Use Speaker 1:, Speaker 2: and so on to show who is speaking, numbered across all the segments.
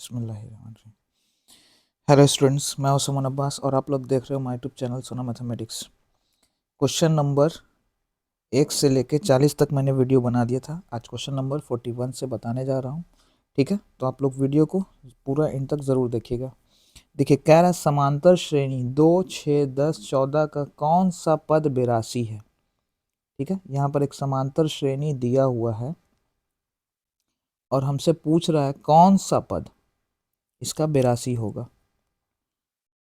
Speaker 1: बिस्मिल्लाहिर्रहमानिर्रहीम। Hello students, मैं हूं सुमन अब्बास और आप लोग देख रहे हो माय यूट्यूब चैनल सोना मैथमेटिक्स। क्वेश्चन नंबर 1 से लेके 40 तक मैंने वीडियो बना दिया था। आज क्वेश्चन नंबर 41 से बताने जा रहा हूं। ठीक है, तो आप लोग वीडियो को पूरा एंड तक ज़रूर देखिएगा। देखिए, कह रहा है समांतर श्रेणी 2, 6, 10, 14 का कौन सा पद बेरासी है। ठीक है, यहाँ पर एक समांतर श्रेणी दिया हुआ है और हमसे पूछ रहा है कौन सा पद इसका बेरासी होगा।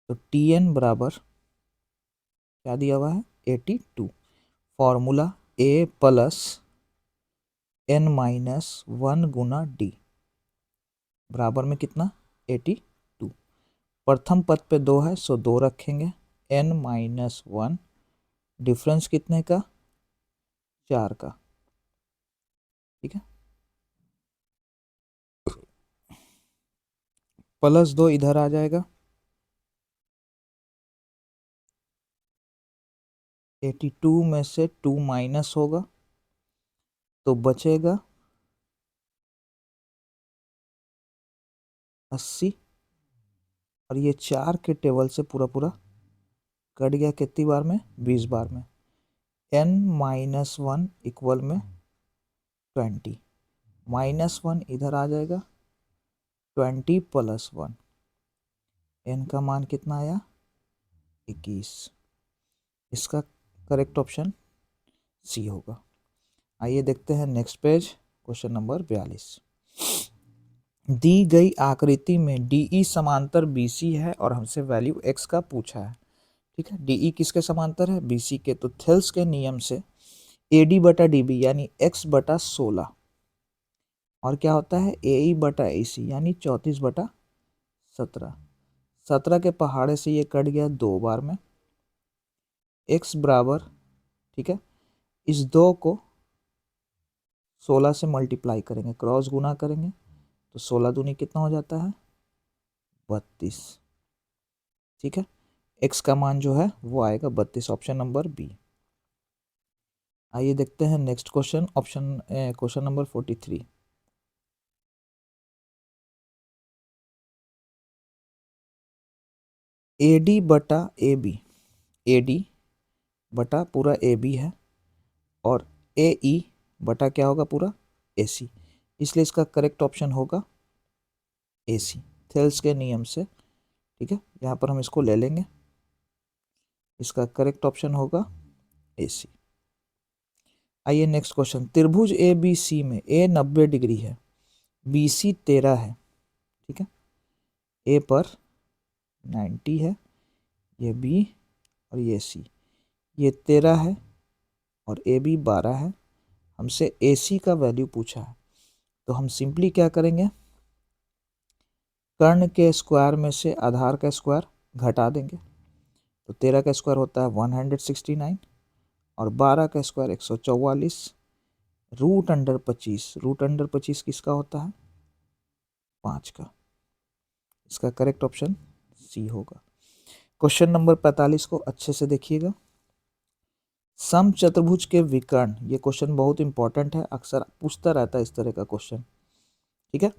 Speaker 1: तो टी एन बराबर क्या दिया हुआ है 82। फॉर्मूला ए प्लस एन माइनस 1 गुना डी बराबर में कितना 82। प्रथम पद पे 2 है सो 2 रखेंगे। एन माइनस 1 डिफरेंस कितने का 4 का। ठीक है, प्लस 2 इधर आ जाएगा। 82 में से 2 माइनस होगा तो बचेगा 80 और ये 4 के टेबल से पूरा पूरा कट गया कितनी बार में 20 बार में। एन माइनस 1 इक्वल में 20 माइनस 1 इधर आ जाएगा 20 प्लस 1 एन का मान कितना आया 21। इसका करेक्ट ऑप्शन सी होगा। आइए देखते हैं नेक्स्ट पेज, क्वेश्चन नंबर 42। दी गई आकृति में डीई समांतर बीसी है और हमसे वैल्यू एक्स का पूछा है। ठीक है, डीई किसके समांतर है बीसी के। तो थेल्स के नियम से एडी बटा डीबी यानी एक्स बटा 16 और क्या होता है एई बटा एसी यानी 34 बटा 17। 17 के पहाड़े से ये कट गया 2 बार में। एक्स बराबर, ठीक है, इस 2 को 16 से मल्टीप्लाई करेंगे, क्रॉस गुना करेंगे तो 16 दूनी कितना हो जाता है 32। ठीक है, एक्स का मान जो है वो आएगा 32, ऑप्शन नंबर बी। आइए देखते हैं next question, question number 43। AD बटा ए बी, एडी बटा पूरा ए बी है और ए ई बटा क्या होगा पूरा ए सी, इसलिए इसका करेक्ट ऑप्शन होगा ए सी थेल्स के नियम से। ठीक है, यहाँ पर हम इसको ले लेंगे, इसका करेक्ट ऑप्शन होगा ए सी। आइए नेक्स्ट क्वेश्चन, त्रिभुज ए बी सी में ए 90 डिग्री है, बी सी 13 है। ठीक है, ए पर 90 है, ये बी और ये सी, ये 13 है और ए बी 12 है। हमसे ए सी का वैल्यू पूछा है तो हम सिंपली क्या करेंगे, कर्ण के स्क्वायर में से आधार का स्क्वायर घटा देंगे। तो 13 का स्क्वायर होता है 169 और 12 का square 144। Root under 25, root under 25 किसका होता है 5 का। इसका करेक्ट ऑप्शन सी होगा। क्वेश्चन नंबर 45 को अच्छे से देखिएगा। समचतुर्भुज के विकर्ण, ये क्वेश्चन बहुत इंपॉर्टेंट है, अक्सर पूछता रहता है इस तरह का क्वेश्चन। ठीक है,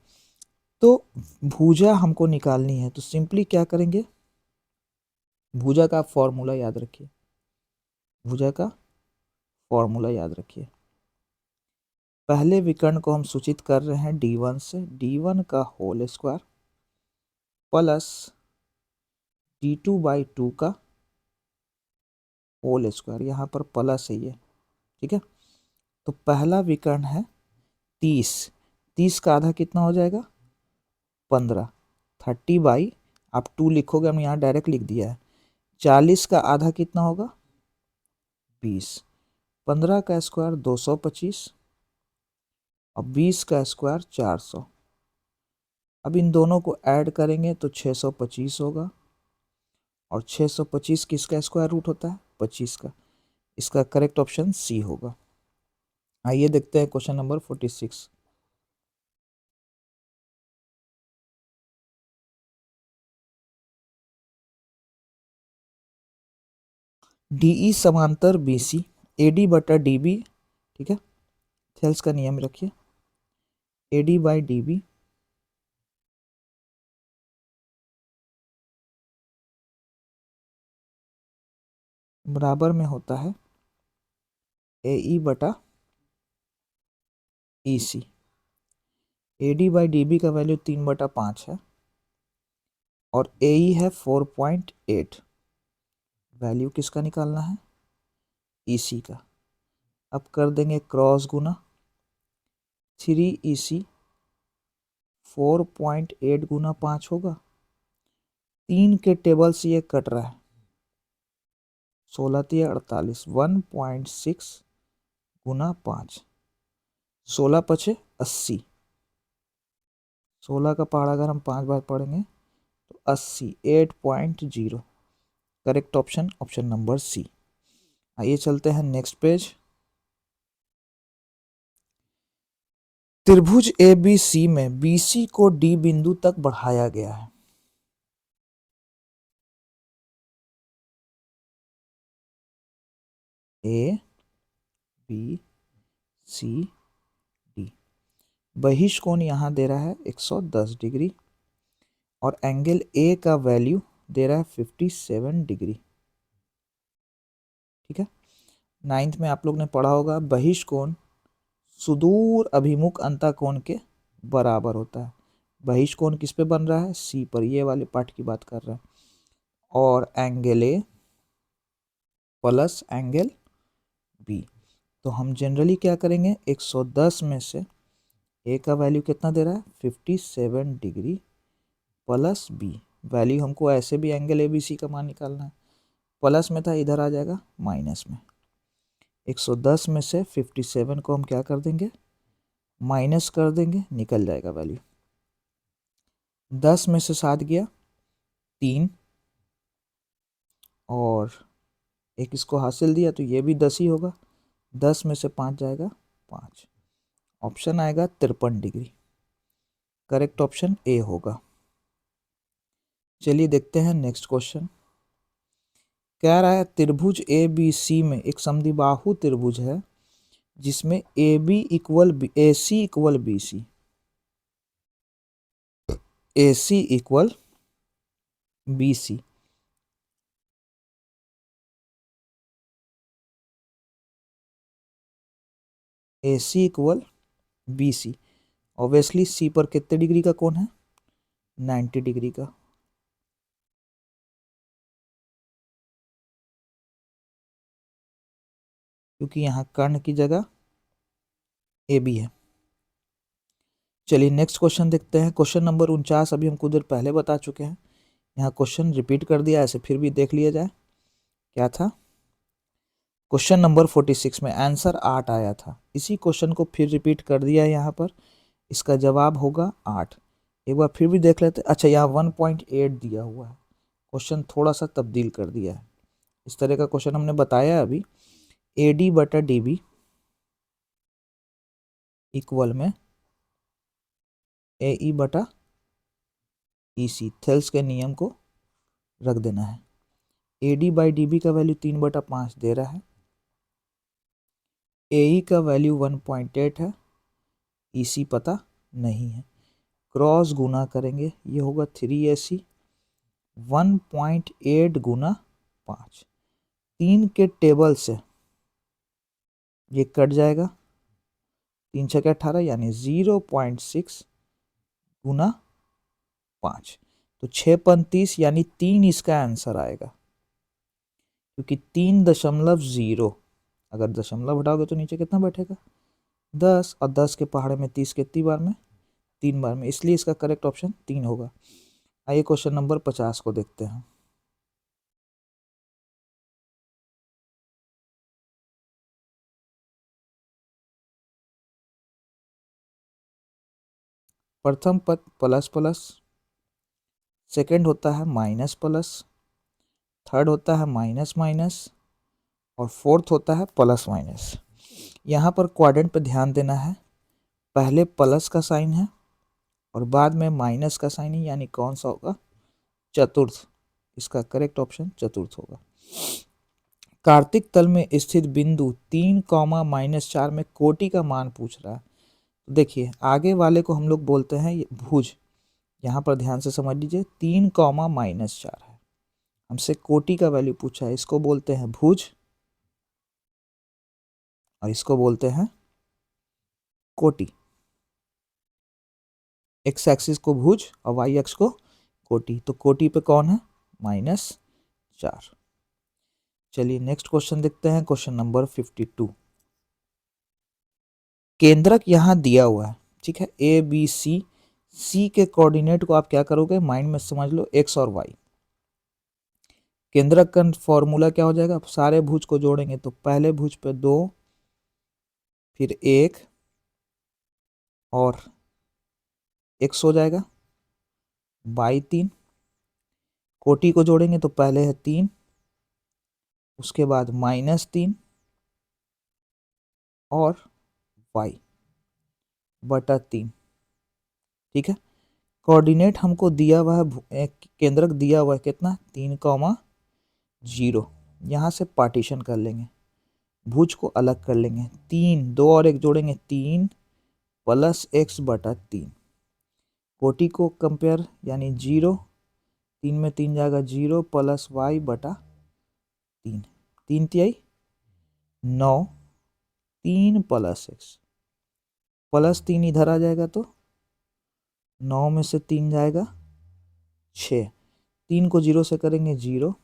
Speaker 1: तो भुजा हमको निकालनी है तो सिंपली क्या करेंगे, भुजा का फॉर्मूला याद रखिए, भुजा का फॉर्मूला याद रखिए। पहले विकर्ण को हम सूचित कर रहे हैं d1 से, d1 का होल स्क्वायर प्लस d2/2 का होल स्क्वायर, यहाँ पर प्लस है ये। ठीक है, तो पहला विकर्ण है 30, 30 का आधा कितना हो जाएगा 15, 30 आप 2 लिखोगे, हम यहाँ डायरेक्ट लिख दिया है। 40 का आधा कितना होगा 20, 15 का स्क्वायर 225 और 20 का स्क्वायर 400। अब इन दोनों को ऐड करेंगे तो 625 होगा और 625 किसका स्क्वायर रूट होता है 25 का। इसका करेक्ट ऑप्शन सी होगा। आइए देखते हैं क्वेश्चन नंबर 46। डीई समांतर बीसी, एडी बटा डीबी। ठीक है, थेल्स का नियम रखिए, एडी बाई डीबी बराबर में होता है AE बटा EC। AD बाई DB का वैल्यू 3/5 है और AE है 4.8। वैल्यू किसका निकालना है? EC का। अब कर देंगे क्रॉस गुना 3EC 4.8 गुना 5 होगा। 3 के टेबल से ये कट रहा है, 16 3 48, 1.6 गुना 5, 16 पचे 80। 16 का पहाड़ा अगर हम 5 बार पढ़ेंगे तो 80, 8.0। Correct option option number C. आइए चलते हैं नेक्स्ट पेज। त्रिभुज ABC में BC को D बिंदु तक बढ़ाया गया है। A B C D। बहिष्कोण यहां दे रहा है 110 डिग्री और एंगल A का वैल्यू दे रहा है 57 डिग्री। ठीक है। 9th में आप लोग ने पढ़ा होगा बहिष्कोण सुदूर अभिमुख अंतःकोण के बराबर होता है। बहिष्कोण किस पे बन रहा है? C पर। ये वाले पार्ट की बात कर रहा है। और angle A plus angle B। तो हम जनरली क्या करेंगे? 110 में से A का वैल्यू कितना दे रहा है? 57 डिग्री प्लस B। वैल्यू हमको ऐसे भी एंगल ABC का मान निकालना है। प्लस में था, इधर आ जाएगा माइनस में। 110 में से 57 को हम क्या कर देंगे? माइनस कर देंगे, निकल जाएगा वैल्यू। 10 में से 7 गया 3 और एक इसको हासिल दिया तो ये भी 10 ही होगा। 10 में से 5 जाएगा 5। ऑप्शन आएगा 53 डिग्री। करेक्ट ऑप्शन ए होगा। चलिए देखते हैं नेक्स्ट क्वेश्चन। कह रहा है त्रिभुज ABC में एक समद्विबाहु त्रिभुज है जिसमें AB equal AC equal BC, AC equal BC, AC equal BC। Obviously C पर कितने डिग्री का कोण है? 90 डिग्री का। क्योंकि यहाँ कर्ण की जगह AB है। चलिए नेक्स्ट क्वेश्चन देखते हैं। क्वेश्चन नंबर 49 अभी हम कुछ देर पहले बता चुके हैं। यहाँ क्वेश्चन रिपीट कर दिया, ऐसे फिर भी देख लिया जाए। क्या था? क्वेश्चन नंबर 46 में आंसर 8 आया था। इसी क्वेश्चन को फिर रिपीट कर दिया है यहाँ पर। इसका जवाब होगा 8। एक बार फिर भी देख लेते। अच्छा, यहाँ 1.8 दिया हुआ है। क्वेश्चन थोड़ा सा तब्दील कर दिया है। इस तरह का क्वेश्चन हमने बताया अभी। AD बटा DB इक्वल में AE बटा EC। थेल्स के नियम को रख देना है। AD बाई DB का वैल्यू 3/5 दे रहा है। AE का वैल्यू 1.8 है। EC पता नहीं है। क्रॉस गुना करेंगे, ये होगा 3AC 1.8 गुना 5। 3 के टेबल से ये कट जाएगा, 3 छक्के 18 यानी 0.6 गुना 5। तो 6.35 यानी 3 इसका आंसर आएगा। क्योंकि 3.0, अगर दशमलव हटाओगे तो नीचे कितना बैठेगा? 10, और 10 के पहाड़े में 30 कितनी बार में? 3 बार में। इसलिए इसका करेक्ट ऑप्शन 3 होगा। आइए क्वेश्चन नंबर 50 को देखते हैं। प्रथम पद प्लस प्लस, सेकंड होता है माइनस प्लस, थर्ड होता है माइनस माइनस और फोर्थ होता है प्लस माइनस। यहाँ पर क्वाड्रेंट पे ध्यान देना है। पहले प्लस का साइन है और बाद में माइनस का साइन है, यानी कौन सा होगा? चतुर्थ। इसका करेक्ट ऑप्शन चतुर्थ होगा। कार्तिक तल में स्थित बिंदु 3, -4 में कोटि का मान पूछ रहा है। तो देखिए आगे वाले को हम लोग बोलते हैं भुज। यहाँ पर ध्यान से समझ लीजिए, 3, -4 है हमसे कोटि का वैल्यू पूछा है, इसको बोलते हैं भुज और इसको बोलते हैं कोटि। एक्स एक्सिस को भुज और वाई एक्स को कोटि। तो कोटि पे कौन है? -4। चलिए नेक्स्ट क्वेश्चन देखते हैं, क्वेश्चन नंबर 52। केंद्रक यहां दिया हुआ है, ठीक है, ए बी सी। सी के कोऑर्डिनेट को आप क्या करोगे, माइंड में समझ लो, एक्स और वाई। केंद्रक का फॉर्मूला क्या हो जाएगा, सारे भुज को जोड़ेंगे तो पहले भुज पे 2, फिर 1 और x हो जाएगा, बाई 3। कोटि को जोड़ेंगे तो पहले है 3, उसके बाद -3 और y बटा 3। ठीक है, कोऑर्डिनेट हमको दिया हुआ है, केंद्रक दिया हुआ है कितना, 3,0। यहाँ से पार्टीशन कर लेंगे, भुज को अलग कर लेंगे। 3, 2 और 1 जोड़ेंगे, 3 + x बटा 3। कोटि को कंपेयर यानी 0, 3 में 3 जाएगा 0 + y बटा 3। 3 तिहाई 9, 3 + x +3 इधर आ जाएगा तो 9 में से 3 जाएगा 6। 3 को 0 से करेंगे 0,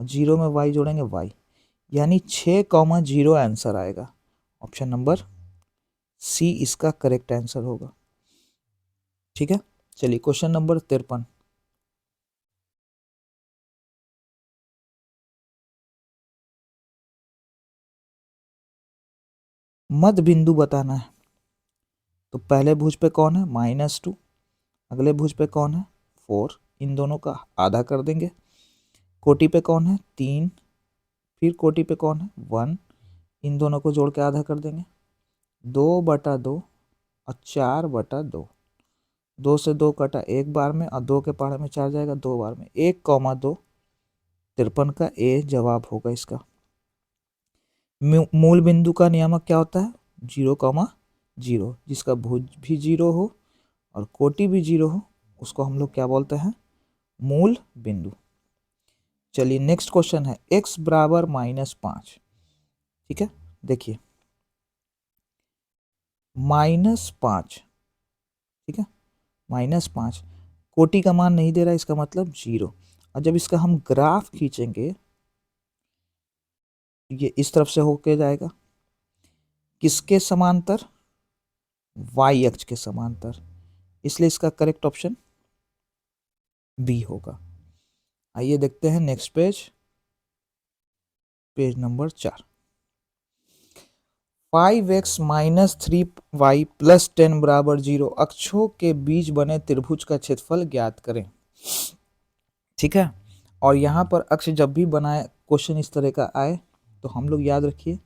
Speaker 1: 0 में y जोड़ेंगे y, यानी 6,0 आंसर आएगा। ऑप्शन नंबर सी इसका करेक्ट आंसर होगा। ठीक है, चलिए क्वेश्चन नंबर 53। मध्य बिंदु बताना है, तो पहले भुज पे कौन है, -2, अगले भुज पे कौन है, 4, इन दोनों का आधा कर देंगे। कोटि पे कौन है, 3, फिर कोटि पे कौन है, 1, इन दोनों को जोड़ के आधा कर देंगे। 2/2 और 4/2। 2 से 2 कटा एक बार में और 2 के पहाड़े में 4 जाएगा 2 बार में। 1,2 53 का ए जवाब होगा इसका। मूल बिंदु का नियामक क्या होता है, 0,0। जिसका भुज भी 0 हो और कोटि भी 0 हो उसको हम लोग क्या बोलते हैं, मूल बिंदु। चलिए नेक्स्ट क्वेश्चन है, x बराबर -5। ठीक है, देखिए -5, ठीक है, -5 कोटि का मान नहीं दे रहा, इसका मतलब 0। और जब इसका हम ग्राफ खींचेंगे ये इस तरफ से होके जाएगा, किसके समांतर, y अक्ष के समांतर, इसलिए इसका करेक्ट ऑप्शन बी होगा। आइए देखते हैं next page, page number 4। 5x - 3y + 10 बराबर 0 अक्षों के बीच बने त्रिभुज का क्षेत्रफल ज्ञात करें। ठीक है, और यहाँ पर अक्ष जब भी बनाए क्वेश्चन इस तरह का आए तो हम लोग याद रखिए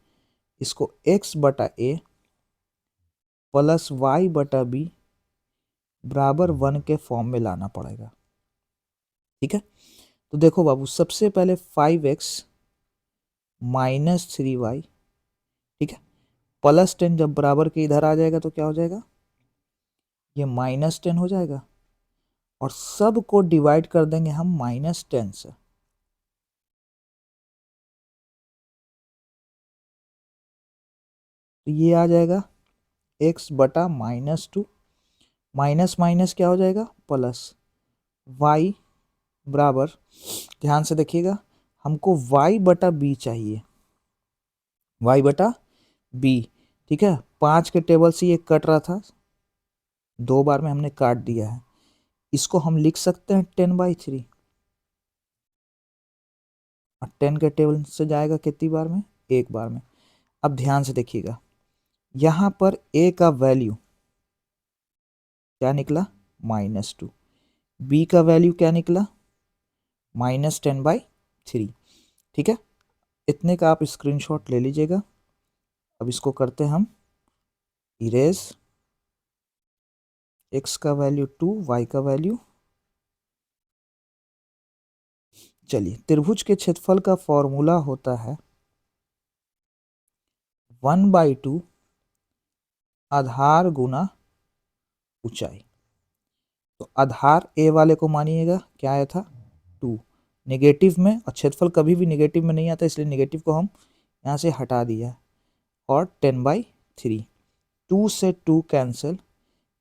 Speaker 1: इसको x/a + y/b बराबर 1 के फॉर्म में लाना पड़ेगा। ठीक है, तो देखो बाबू, सबसे पहले 5x - 3y, ठीक है, +10 जब बराबर के इधर आ जाएगा तो क्या हो जाएगा, ये -10 हो जाएगा और सब को डिवाइड कर देंगे हम -10 से। तो ये आ जाएगा x/-2, माइनस माइनस क्या हो जाएगा, प्लस। y बराबर, ध्यान से देखिएगा, हमको y/b चाहिए, y/b। ठीक है, 5 के टेबल से ये कट रहा था, 2 बार में हमने काट दिया है। इसको हम लिख सकते हैं 10/3 और 10 के टेबल से जाएगा कितनी बार में, एक बार में। अब ध्यान से देखिएगा, यहाँ पर a का वैल्यू क्या निकला, -2, b का वैल्यू क्या निकला, -10/3। ठीक है, इतने का आप स्क्रीनशॉट ले लीजिएगा। अब इसको करते हैं हम इरेज, x का वैल्यू 2, y का वैल्यू। चलिए, त्रिभुज के क्षेत्रफल का फॉर्मूला होता है 1/2 आधार गुना ऊंचाई। तो आधार a वाले को मानिएगा क्या आया था, 2, नेगेटिव में, और क्षेत्रफल कभी भी नेगेटिव में नहीं आता, इसलिए नेगेटिव को हम यहाँ से हटा दिया, और 10/3। 2 से 2 कैंसिल,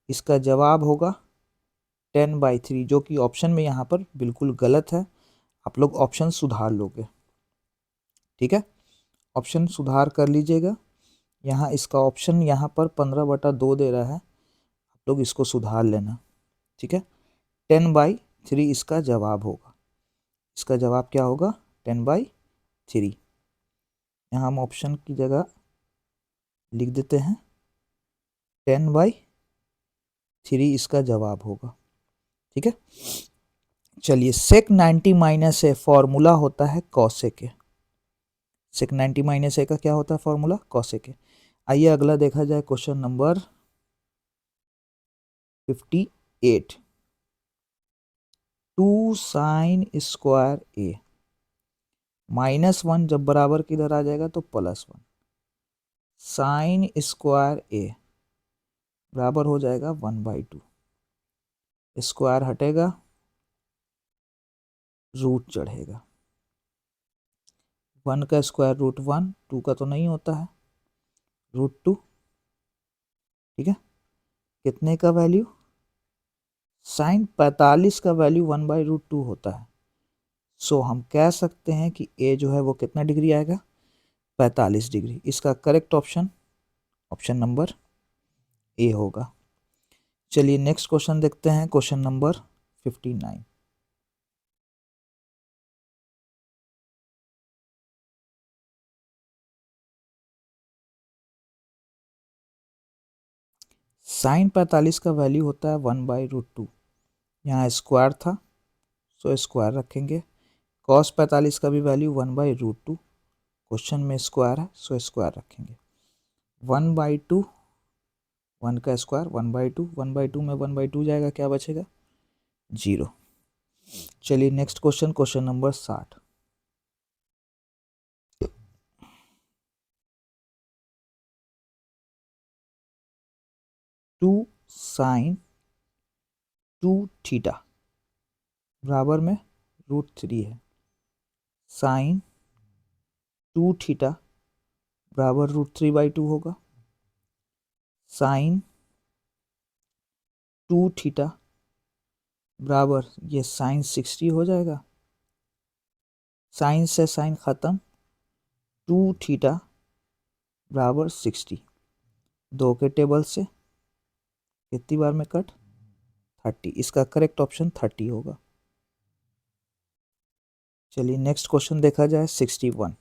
Speaker 1: इसका जवाब होगा 10/3, जो कि ऑप्शन में यहाँ पर बिल्कुल गलत है। आप लोग ऑप्शन सुधार लोगे, ठीक है, ऑप्शन सुधार कर लीजिएगा। यहाँ इसका ऑप्शन यहाँ पर 15/2 दे रहा है, आप लोग इसको सुधार लेना, ठीक है। 10/3 इसका जवाब होगा। इसका जवाब क्या होगा? 10/3। यहाँ हम ऑप्शन की जगह लिख देते हैं 10/3 इसका जवाब होगा, ठीक है। चलिए, सेक 90 माइनस ए फॉर्मूला होता है कॉसेक ए। सेक 90 माइनस ए का क्या होता है फॉर्मूला? कॉसेक ए। आइए अगला देखा जाए, क्वेश्चन नंबर 58। 2 साइन स्क्वायर ए, -1 जब बराबर किधर आ जाएगा तो +1, साइन स्क्वायर ए बराबर हो जाएगा 1/2, स्क्वायर हटेगा, रूट चढ़ेगा, 1 का स्क्वायर √1, 2 का तो नहीं होता है, √2, ठीक है। कितने का वैल्यू? साइन 45 का वैल्यू 1/√2 होता है। सो हम कह सकते हैं कि ए जो है वो कितना डिग्री आएगा? 45 डिग्री। इसका correct option option number A होगा। चलिए नेक्स्ट क्वेश्चन देखते हैं, क्वेश्चन नंबर 59। साइन 45 का वैल्यू होता है 1/√2। यहाँ स्क्वायर था, सो स्क्वायर रखेंगे। कॉस 45 का भी वैल्यू 1/√2, क्वेश्चन में स्क्वायर है, सो स्क्वायर रखेंगे। 1/2, 1 का स्क्वायर 1/2, 1/2 में 1/2 जाएगा, क्या बचेगा? 0। चलिए next question, question number 60। Two sine 2θ बराबर में √3 है। साइन 2θ बराबर √3/2 होगा। साइन 2θ बराबर, ये साइन 60 हो जाएगा, साइन से साइन खत्म, 2θ बराबर 60, 2 के टेबल से कितनी बार में कट? 30। इसका करेक्ट ऑप्शन 30 होगा। चलिए नेक्स्ट क्वेश्चन देखा जाए, 61।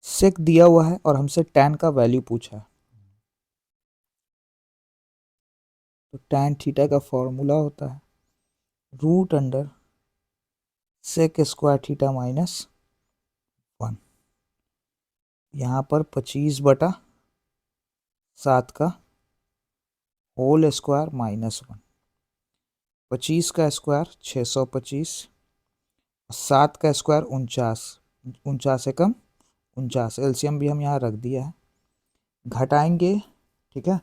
Speaker 1: सेक दिया हुआ है और हमसे tan का वैल्यू पूछा है, तो tan थीटा का फॉर्मूला होता है √अंडर सेक स्क्वायर थीटा -1। यहाँ पर 25/7 का होल स्क्वायर -1, 25 का स्क्वायर 625, 7 का स्क्वायर 49, 49 से कम 49, एलसीएम भी हम यहाँ रख दिया है, घटाएंगे, ठीक है।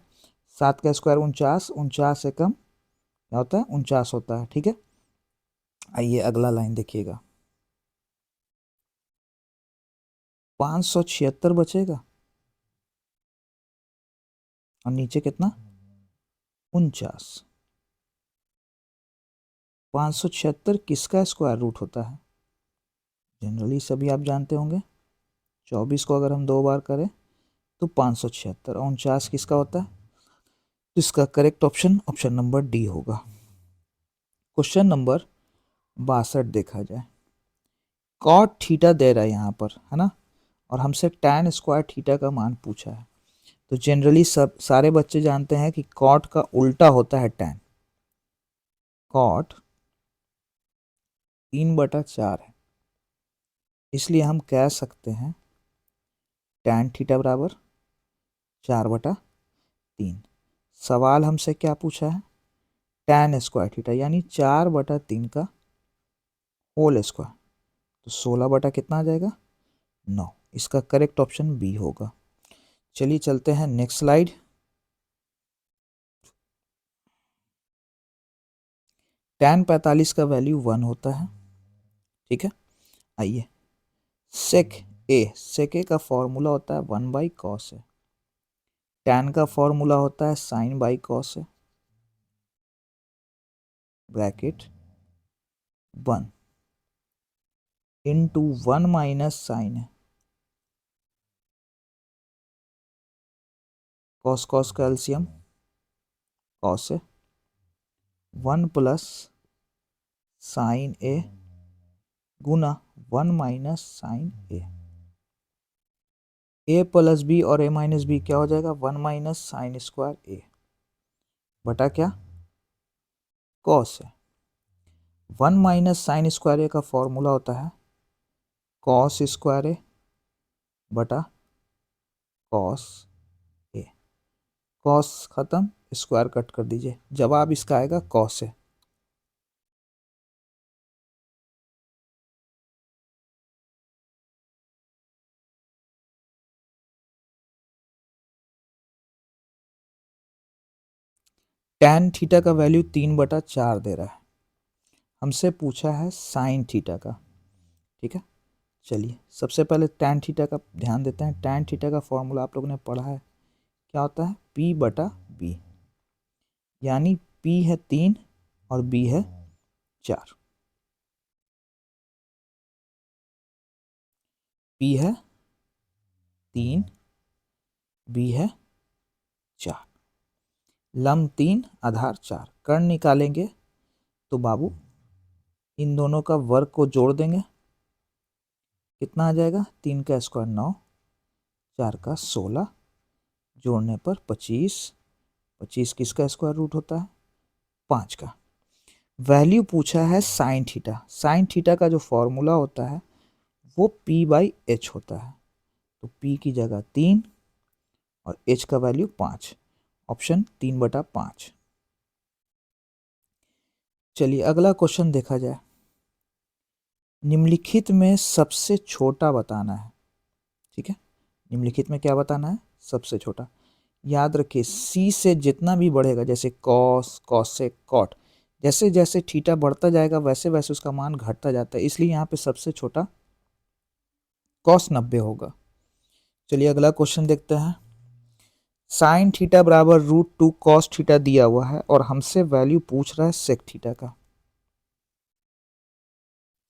Speaker 1: 7 का स्क्वायर 49, 49 से कम क्या होता है? 49 होता है, ठीक है। आइए अगला लाइन देखिएगा, 576 बचेगा, और नीचे कितना? 49। 576 किसका स्क्वायर रूट होता है? जनरली सभी आप जानते होंगे, 24 को अगर हम 2 बार करें तो 576, और 49 किसका होता है? तो इसका correct option option number D होगा। क्वेश्चन नंबर 62 देखा जाए, कॉट थीटा दे रहा है यहाँ पर, है ना, और हमसे tan स्क्वायर थीटा का मान पूछा है। तो जनरली सब सारे बच्चे जानते हैं कि कॉट का उल्टा होता है tan। कॉट 3/4 है, इसलिए हम कह सकते हैं tan थीटा बराबर 4/3। सवाल हमसे क्या पूछा है? tan स्क्वायर थीटा, यानी 4/3 का होल स्क्वायर, तो 16 कितना आ जाएगा? 9। इसका करेक्ट ऑप्शन बी होगा। चलिए चलते हैं नेक्स्ट स्लाइड। tan 45 का वैल्यू 1 होता है। ठीक है, आइए सेक ए का फॉर्मूला होता है 1/cos ए। tan का फॉर्मूला होता है sin/cos ए, ब्रैकेट 1 इंटू 1 माइनस साइन है, cos का एलसीएम cos ए, 1 प्लस साइन ए गुना 1 माइनस साइन ए प्लस बी और ए माइनस बी क्या हो जाएगा, 1 माइनस साइन स्क्वायर ए बटा क्या, कॉस है। 1 माइनस साइन स्क्वायर ए का फॉर्मूला होता है कॉस स्क्वायर ए बटा कॉस ए। कॉस खत्म, स्क्वायर कट कर दीजिए, जवाब इसका आएगा कॉस है। tan थीटा का वैल्यू 3/4 दे रहा है, हमसे पूछा है साइन थीटा का। ठीक है, चलिए सबसे पहले tan थीटा का ध्यान देते हैं। tan थीटा का फॉर्मूला आप लोगों ने पढ़ा है, क्या होता है P/B, यानी P है 3 और B है 4। P है 3, B है 4, लम 3 आधार 4। कर्ण निकालेंगे तो बाबू इन दोनों का वर्ग को जोड़ देंगे, कितना आ जाएगा, 3 का स्क्वायर 9, 4 का 16, जोड़ने पर 25। 25 किसका स्क्वायर रूट होता है, 5 का। वैल्यू पूछा है साइन थीटा। साइन थीटा का जो फॉर्मूला होता है वो P/H होता है, तो P की जगह 3 और H का वैल्यू 5, ऑप्शन 3/5। चलिए अगला क्वेश्चन देखा जाए। निम्नलिखित में सबसे छोटा बताना है। ठीक है, निम्नलिखित में क्या बताना है, सबसे छोटा। याद रखिए C से जितना भी बढ़ेगा, जैसे कॉस, कॉसेक, कॉट, जैसे जैसे थीटा बढ़ता जाएगा वैसे वैसे उसका मान घटता जाता है, इसलिए यहाँ पे सबसे छोटा cos 90 होगा। चलिए अगला क्वेश्चन देखते हैं। साइन थीटा बराबर √2 cos थीटा दिया हुआ है और हमसे वैल्यू पूछ रहा है सेक थीटा का।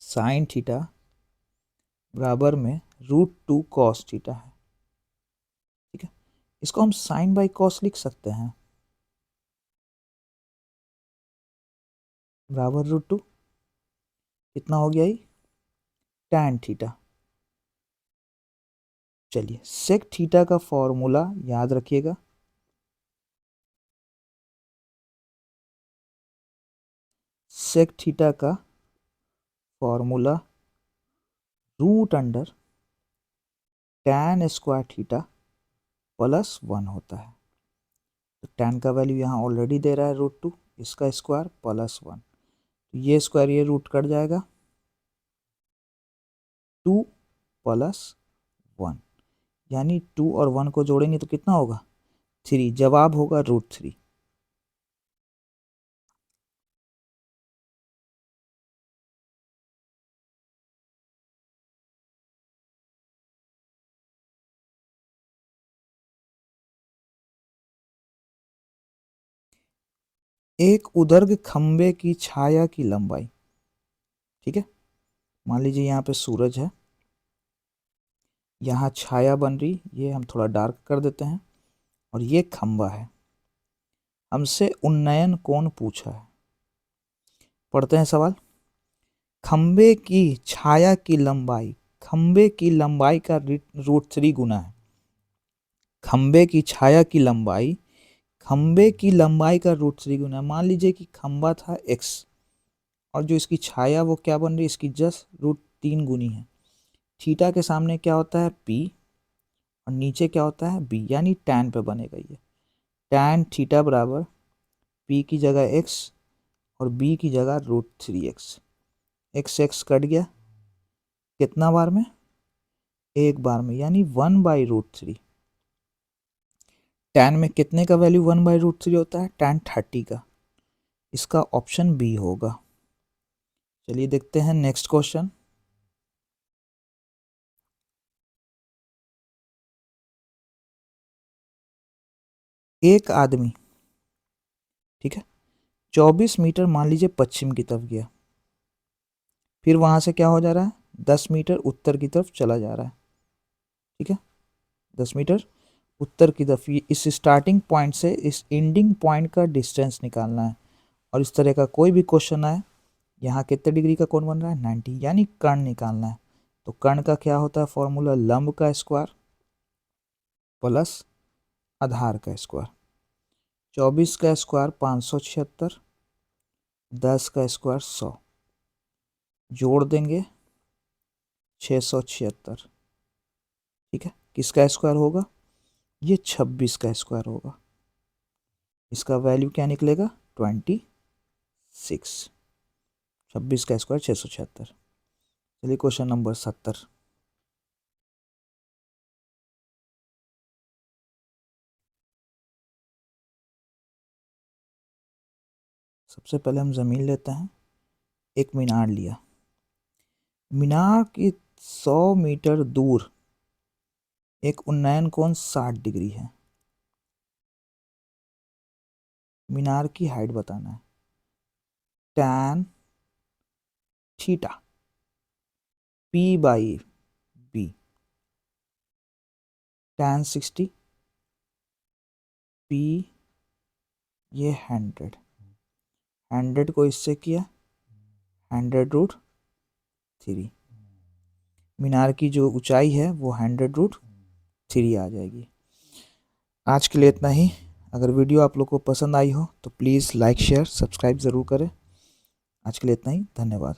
Speaker 1: साइन थीटा बराबर में √2 cos थीटा है। ठीक है, इसको हम sin/cos लिख सकते हैं, बराबर √2, कितना हो गया ये, tan थीटा। चलिए सेक थीटा का फॉर्मूला याद रखिएगा, सेक थीटा का formula √under tan square theta plus 1 होता है। तो tan का वैल्यू यहाँ ऑलरेडी दे रहा है √2, इसका स्क्वायर प्लस 1, तो ये स्क्वायर ये रूट कट जाएगा, 2 प्लस 1, यानी 2 और 1 को जोड़ेंगे तो कितना होगा, 3। जवाब होगा √3। एक उदर्ग खंबे की छाया की लंबाई, ठीक है, मान लीजिए यहाँ पे सूरज है, यहाँ छाया बन रही, ये हम थोड़ा डार्क कर देते हैं, और ये खंबा है। हमसे उन्नयन कोण पूछा है। पढ़ते हैं सवाल। खंबे की छाया की लंबाई, खंबे की लंबाई का √3 गुना है। खंबे की छाया की लंबाई, खंबे की लंबाई का √3 गुना। मान लीजिए कि खंबा था x और जो इसकी छाया वो क्या बन रही है, इसकी जस्ट √3 गुनी है। थीटा के सामने क्या होता है p और नीचे क्या होता है b, यानी tan पे बनेगा ये। tan थीटा बराबर p की जगह x और b की जगह √3x। x कट गया, कितना बार में, एक बार में, यानी 1/√3। tan में कितने का वैल्यू 1/√3 होता है, tan 30 का, इसका ऑप्शन बी होगा। चलिए देखते हैं नेक्स्ट क्वेश्चन। एक आदमी, ठीक है, 24 मीटर मान लीजिए पश्चिम की तरफ गया, फिर वहां से क्या हो जा रहा है, 10 मीटर उत्तर की तरफ चला जा रहा है। ठीक है, 10 मीटर उत्तर की तरफ। इस स्टार्टिंग पॉइंट से इस एंडिंग पॉइंट का डिस्टेंस निकालना है। और इस तरह का कोई भी क्वेश्चन आए, यहाँ कितने डिग्री का कोण बन रहा है, 90, यानी कर्ण निकालना है। तो कर्ण का क्या होता है फॉर्मूला, लंब का स्क्वायर प्लस आधार का स्क्वायर। 24 का स्क्वायर 576, 10 का स्क्वायर 100, जोड़ देंगे 676। ठीक है, किसका स्क्वायर होगा, ये 26 का स्क्वायर होगा। इसका वैल्यू क्या निकलेगा, 26। 26 का स्क्वायर 676। चलिए क्वेश्चन नंबर 70। सबसे पहले हम ज़मीन लेते हैं। एक मीनार लिया, मीनार की 100 मीटर दूर एक उन्नयन कोण 60 डिग्री है। मीनार की हाइट बताना है। tan theta P by B, tan 60 P, ये 100 को इससे किया 100√3। मीनार की जो ऊंचाई है वो 100√3 आ जाएगी। आज के लिए इतना ही। अगर वीडियो आप लोग को पसंद आई हो तो प्लीज़ लाइक शेयर सब्सक्राइब ज़रूर करें। आज के लिए इतना ही, धन्यवाद।